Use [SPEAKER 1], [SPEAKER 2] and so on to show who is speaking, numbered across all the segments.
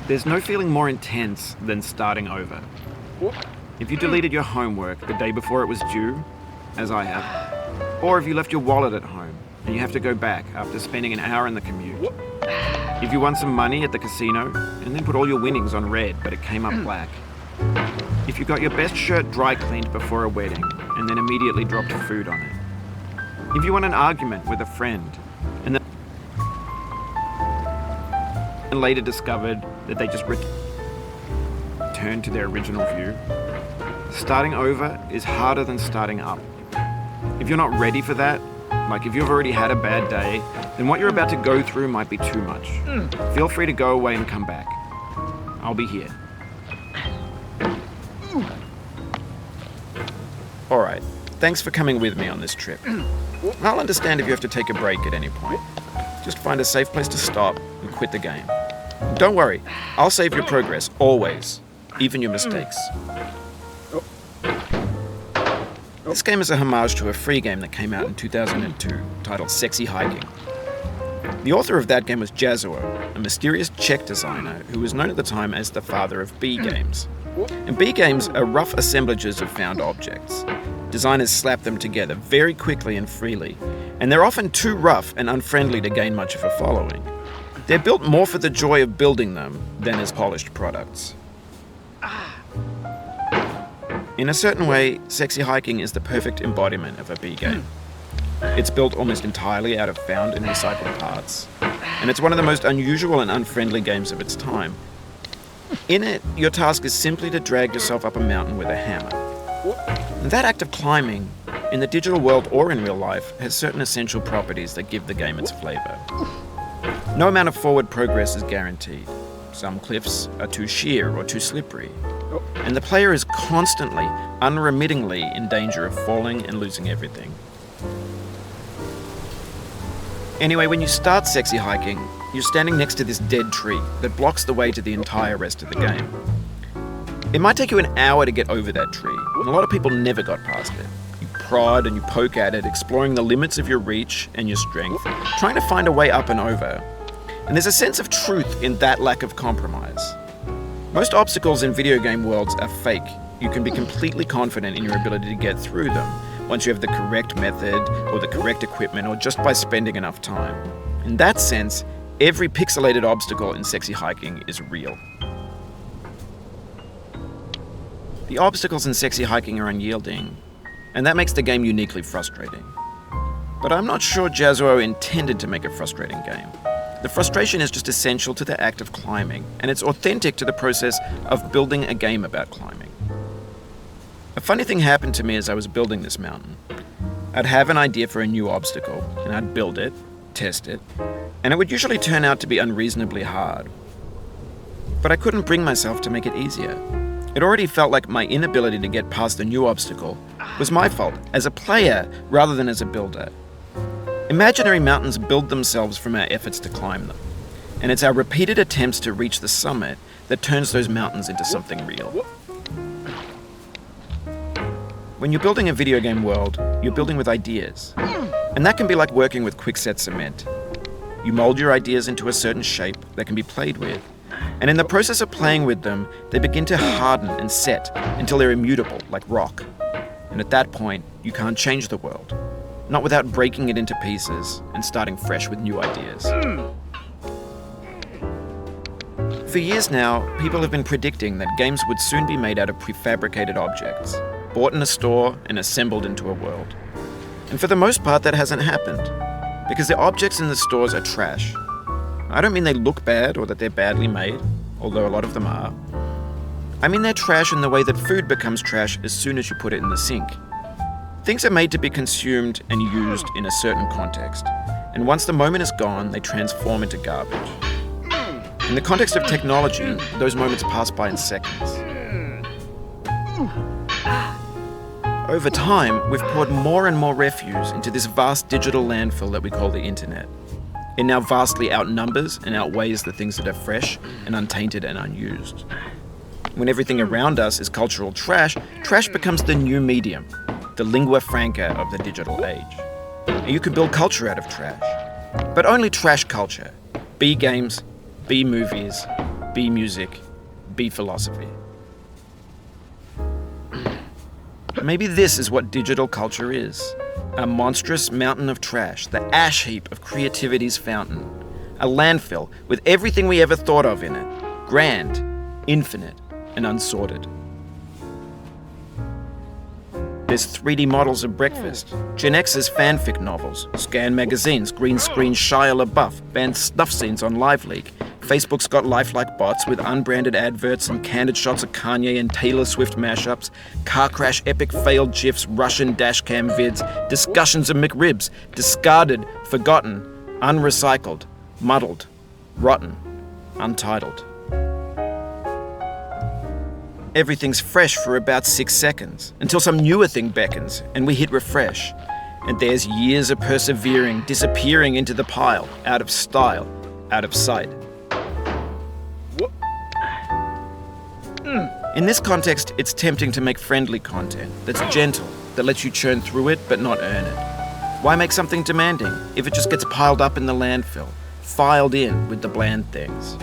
[SPEAKER 1] There's no feeling more intense than starting over. If you deleted your homework the day before it was due, as I have, or if you left your wallet at home and you have to go back after spending an hour in the commute. If you won some money at the casino and then put all your winnings on red but it came up black. If you got your best shirt dry cleaned before a wedding and then immediately dropped food on it. If you won an argument with a friend and then later discovered that they just returned to their original view. Starting over is harder than starting up. If you're not ready for that, like if you've already had a bad day, then what you're about to go through might be too much. Feel free to go away and come back. I'll be here. Alright, thanks for coming with me on this trip. I'll understand if you have to take a break at any point. Just find a safe place to stop and quit the game. Don't worry, I'll save your progress, always, even your mistakes. This game is a homage to a free game that came out in 2002, titled Sexy Hiking. The author of that game was Jazzuo, a mysterious Czech designer who was known at the time as the father of B games. And B games are rough assemblages of found objects. Designers slap them together very quickly and freely, and they're often too rough and unfriendly to gain much of a following. They're built more for the joy of building them than as polished products. In a certain way, Sexy Hiking is the perfect embodiment of a B game. It's built almost entirely out of found and recycled parts, and it's one of the most unusual and unfriendly games of its time. In it, your task is simply to drag yourself up a mountain with a hammer. And that act of climbing, in the digital world or in real life, has certain essential properties that give the game its flavor. No amount of forward progress is guaranteed. Some cliffs are too sheer or too slippery. And the player is constantly, unremittingly in danger of falling and losing everything. Anyway, when you start Sexy Hiking, you're standing next to this dead tree that blocks the way to the entire rest of the game. It might take you an hour to get over that tree, and a lot of people never got past it. You prod and you poke at it, exploring the limits of your reach and your strength, trying to find a way up and over. And there's a sense of truth in that lack of compromise. Most obstacles in video game worlds are fake. You can be completely confident in your ability to get through them once you have the correct method or the correct equipment or just by spending enough time. In that sense, every pixelated obstacle in Sexy Hiking is real. The obstacles in Sexy Hiking are unyielding, and that makes the game uniquely frustrating. But I'm not sure Jazzuo intended to make a frustrating game. The frustration is just essential to the act of climbing, and it's authentic to the process of building a game about climbing. A funny thing happened to me as I was building this mountain. I'd have an idea for a new obstacle, and I'd build it, test it, and it would usually turn out to be unreasonably hard. But I couldn't bring myself to make it easier. It already felt like my inability to get past the new obstacle was my fault as a player rather than as a builder. Imaginary mountains build themselves from our efforts to climb them, and it's our repeated attempts to reach the summit that turns those mountains into something real. When you're building a video game world, you're building with ideas, and that can be like working with quickset cement. You mold your ideas into a certain shape that can be played with, and in the process of playing with them, they begin to harden and set until they're immutable, like rock. And at that point, you can't change the world. Not without breaking it into pieces and starting fresh with new ideas. For years now, people have been predicting that games would soon be made out of prefabricated objects, bought in a store and assembled into a world. And for the most part, that hasn't happened, because the objects in the stores are trash. I don't mean they look bad or that they're badly made, although a lot of them are. I mean they're trash in the way that food becomes trash as soon as you put it in the sink. Things are made to be consumed and used in a certain context, and once the moment is gone, they transform into garbage. In the context of technology, those moments pass by in seconds. Over time, we've poured more and more refuse into this vast digital landfill that we call the internet. It now vastly outnumbers and outweighs the things that are fresh and untainted and unused. When everything around us is cultural trash, trash becomes the new medium, the lingua franca of the digital age. And you can build culture out of trash, but only trash culture. Be games, be movies, be music, be philosophy. Maybe this is what digital culture is. A monstrous mountain of trash, the ash heap of creativity's fountain. A landfill with everything we ever thought of in it. Grand, infinite, and unsorted. There's 3D models of breakfast, Gen X's fanfic novels, Scan magazines, green screen Shia LaBeouf, banned snuff scenes on LiveLeak. Facebook's got lifelike bots with unbranded adverts and candid shots of Kanye and Taylor Swift mashups, car crash epic failed GIFs, Russian dashcam vids, discussions of McRibs, discarded, forgotten, unrecycled, muddled, rotten, untitled. Everything's fresh for about 6 seconds, until some newer thing beckons and we hit refresh. And there's years of persevering, disappearing into the pile, out of style, out of sight. In this context, it's tempting to make friendly content that's gentle, that lets you churn through it but not earn it. Why make something demanding if it just gets piled up in the landfill, filed in with the bland things?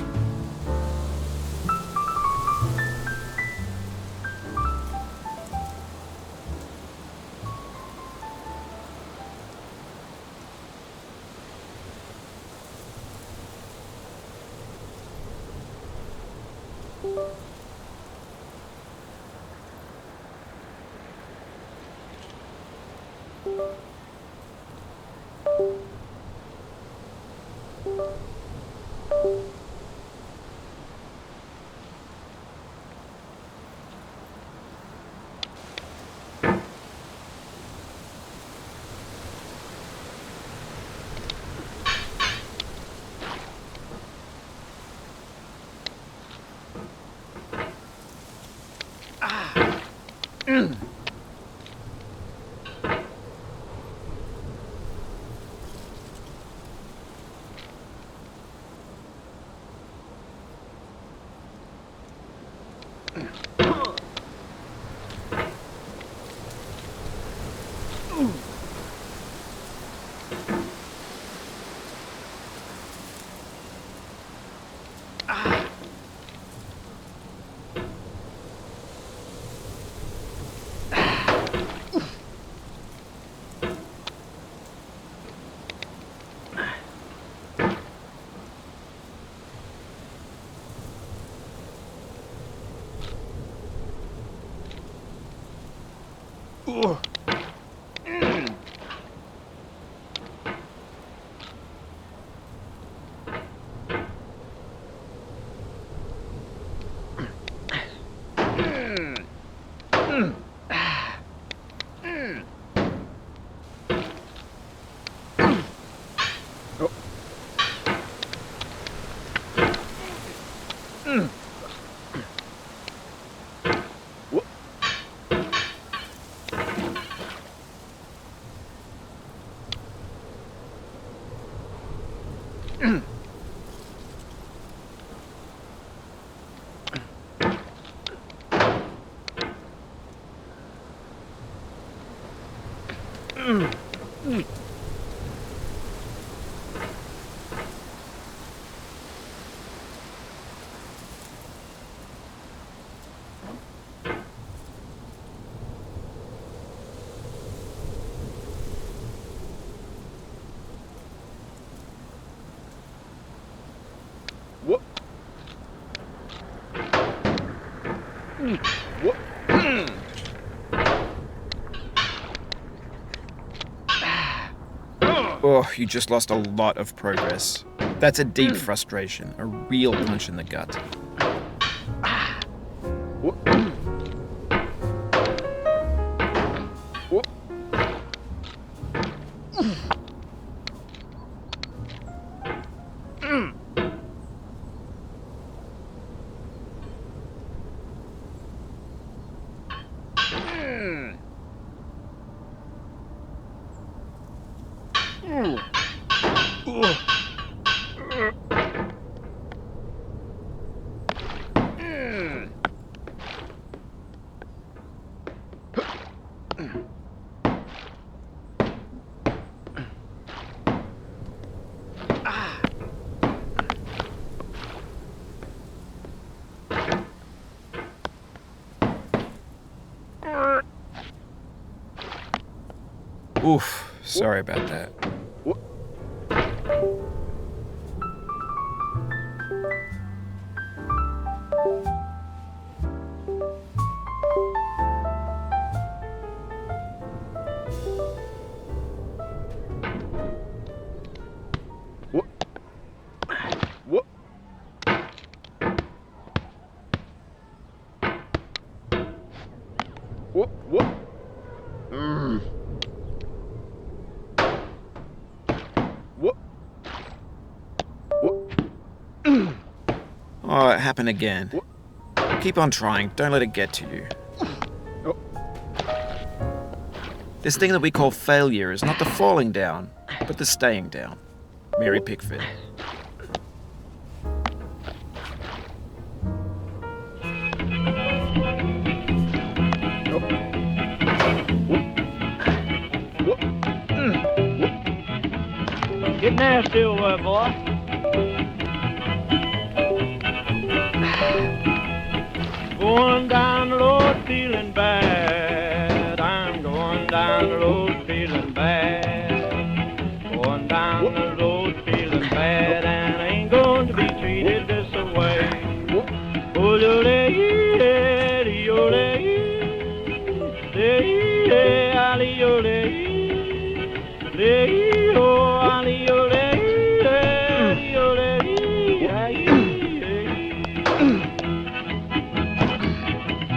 [SPEAKER 1] Oh, you just lost a lot of progress. That's a deep frustration, a real punch in the gut. Oof, sorry about that. Oh, it happened again. Keep on trying, don't let it get to you. This thing that we call failure is not the falling down, but the staying down. Mary Pickford.
[SPEAKER 2] Get nasty over, boy. Going down the road feeling bad. I'm going down the road feeling bad. Going down the road feeling bad, and I ain't going to be treated this way. Oh,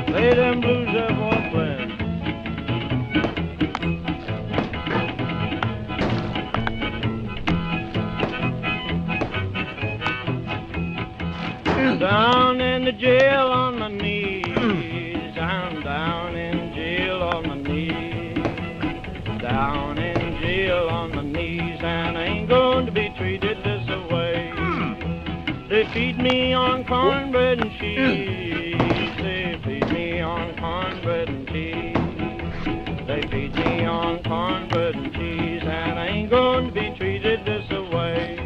[SPEAKER 2] play them blues up, boy, friend. Down in the jail on my knees. I'm down in jail on my knees. Down in jail on my knees, and I ain't going to be treated this way. They feed me on cornbread and cheese. They feed me on cornbread and cheese. They feed me on cornbread and cheese, and I ain't going to be treated this way.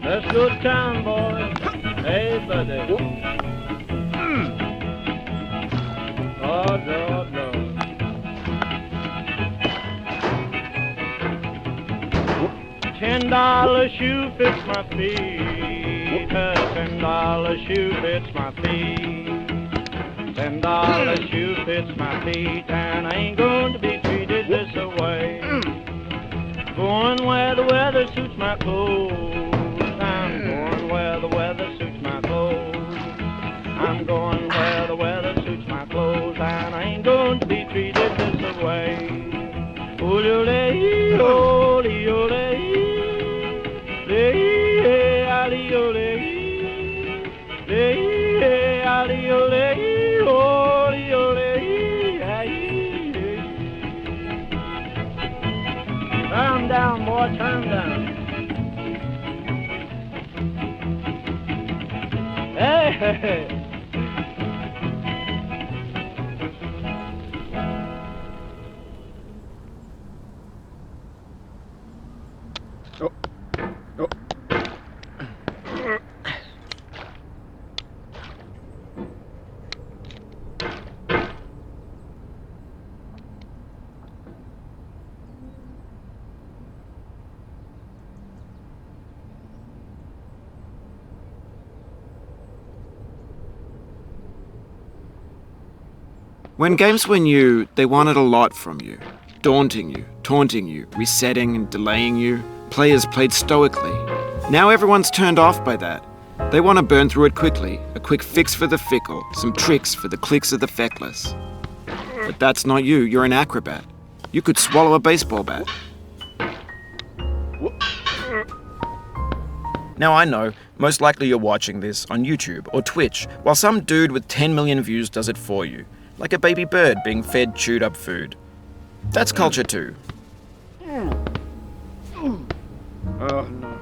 [SPEAKER 2] Let's go to town, boys. Hey, buddy. Oh, no, no. $10 shoe fits my feet. $10 shoe fits my feet. $10 shoe fits my feet, and I ain't going to be treated this way. Going where the weather suits my clothes. I'm going where the weather suits my clothes. I'm going where the weather suits my clothes, and I ain't going to be treated this way. Ole, ole, ole. Turn down, boy, turn down. Hey, hey, hey.
[SPEAKER 1] When games were new, they wanted a lot from you. Daunting you, taunting you, resetting and delaying you. Players played stoically. Now everyone's turned off by that. They want to burn through it quickly, a quick fix for the fickle, some tricks for the clicks of the feckless. But that's not you, you're an acrobat. You could swallow a baseball bat. Now I know, most likely you're watching this on YouTube or Twitch, while some dude with 10 million views does it for you, like a baby bird being fed chewed up food. That's culture too.
[SPEAKER 2] Oh, no.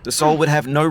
[SPEAKER 1] The soul would have no